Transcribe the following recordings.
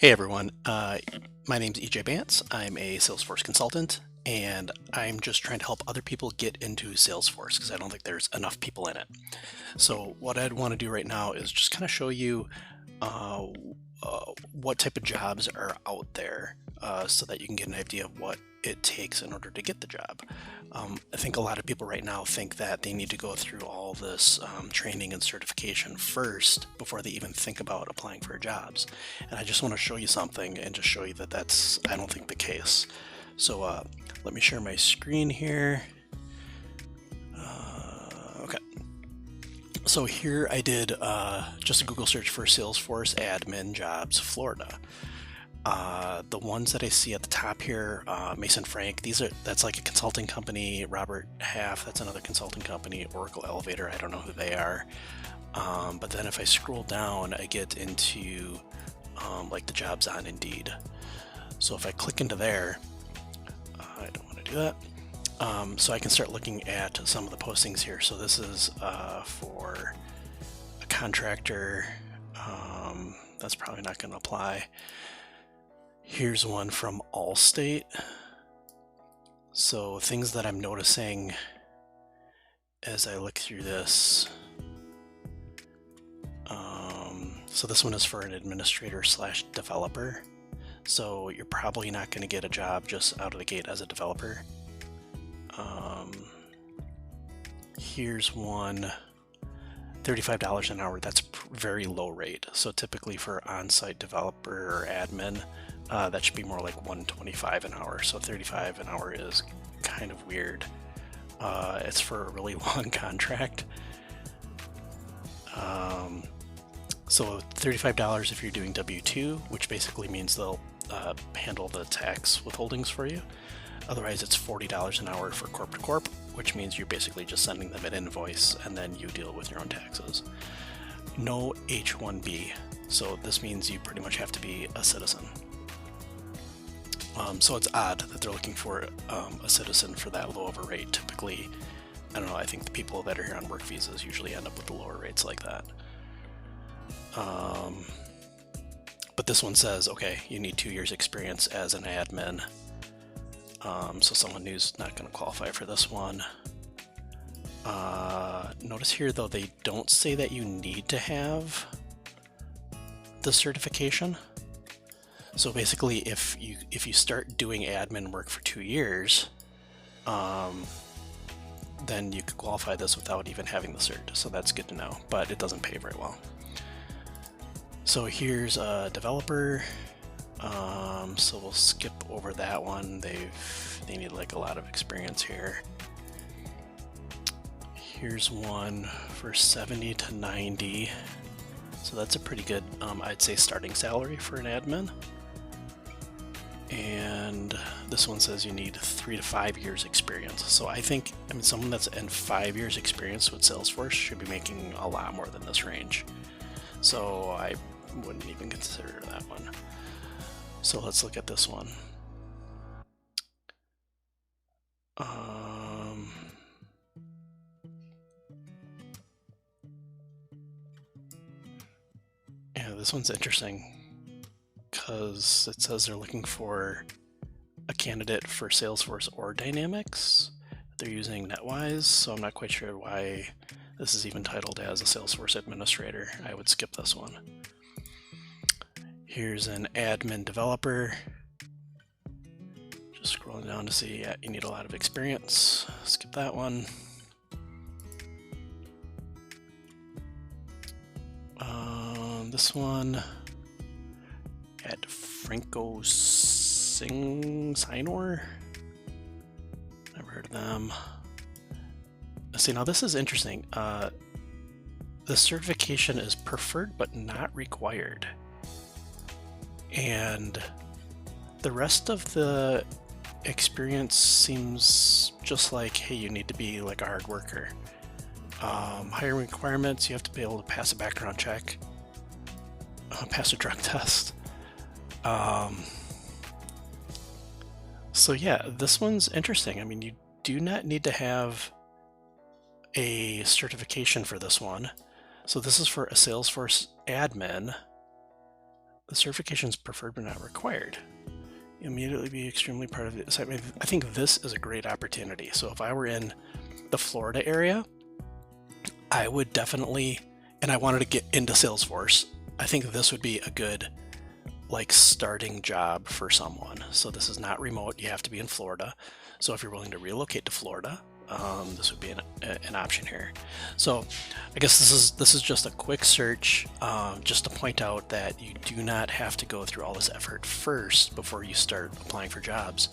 Hey everyone, my name's EJ Bance. I'm a Salesforce consultant, and I'm just trying to help other people get into Salesforce because I don't think there's enough people in it. So, what I'd want to do right now is just kind of show you uh, what type of jobs are out there so that you can get an idea of what it takes in order to get the job. I think a lot of people right now think that they need to go through all this training and certification first before they even think about applying for jobs. And I just want to show you something and just show you that that's, I don't think, the case. So let me share my screen here. Okay. So here I did just a Google search for Salesforce Admin Jobs, Florida. The ones that I see at the top here, Mason Frank, that's like a consulting company. Robert Half, that's another consulting company. Oracle Elevator, I don't know who they are. But then if I scroll down, I get into like the jobs on Indeed. So if I click into there, I don't want to do that. So I can start looking at some of the postings here. So this is for a contractor. That's probably not going to apply. Here's one from Allstate. So things that I'm noticing as I look through this. So this one is for an administrator slash developer. So you're probably not going to get a job just out of the gate as a developer. Here's one, $35 an hour. That's very low rate. So typically for on-site developer or admin, that should be more like $125 an hour. So 35 an hour is kind of weird. It's for a really long contract. So $35 if you're doing W-2, which basically means they'll handle the tax withholdings for you. Otherwise, it's $40 an hour for corp to corp, which means you're basically just sending them an invoice and then you deal with your own taxes. No H-1B, so this means you pretty much have to be a citizen. So it's odd that they're looking for a citizen for that low of a rate. Typically, I don't know, I think the people that are here on work visas usually end up with the lower rates like that. But this one says, okay, you need 2 years experience as an admin. So someone who's not going to qualify for this one. Notice here though, they don't say that you need to have the certification. So basically, if you start doing admin work for 2 years, then you could qualify this without even having the cert. So that's good to know, but it doesn't pay very well. So here's a developer. So we'll skip over that one. They need like a lot of experience here. Here's one for 70 to 90. So that's a pretty good, I'd say, starting salary for an admin. And this one says you need 3 to 5 years experience. So I think, someone that's in 5 years experience with Salesforce should be making a lot more than this range. So I wouldn't even consider that one. So let's look at this one. Yeah, this one's interesting because it says they're looking for a candidate for Salesforce or Dynamics. They're using NetWise, so I'm not quite sure why this is even titled as a Salesforce administrator. I would skip this one. Here's an admin developer. Just scrolling down to see, yeah, you need a lot of experience. Skip that one. This one at Franco Signor. Never heard of them. See, now this is interesting. The certification is preferred but not required. And the rest of the experience seems just like, hey, you need to be like a hard worker. Hiring requirements, you have to be able to pass a background check, pass a drug test. So yeah, this one's interesting. You do not need to have a certification for this one. So this is for a Salesforce admin. The certification is preferred but not required. Immediately be extremely part of it. So I think this is a great opportunity. So if I were in the Florida area, I would definitely, and I wanted to get into Salesforce, I think this would be a good like starting job for someone. So this is not remote, you have to be in Florida. So if you're willing to relocate to Florida, this would be an option here. So I guess this is just a quick search, just to point out that you do not have to go through all this effort first before you start applying for jobs.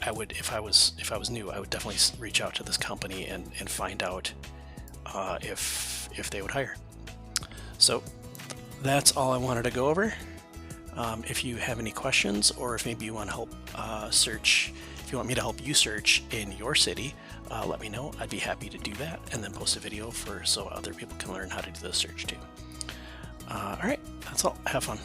I would, if I was new, I would definitely reach out to this company and find out if they would hire. So that's all I wanted to go over. If you have any questions, or if maybe you want to help search, if you want me to help you search in your city, let me know. I'd be happy to do that, and then post a video so other people can learn how to do the search too. All right, that's all. Have fun.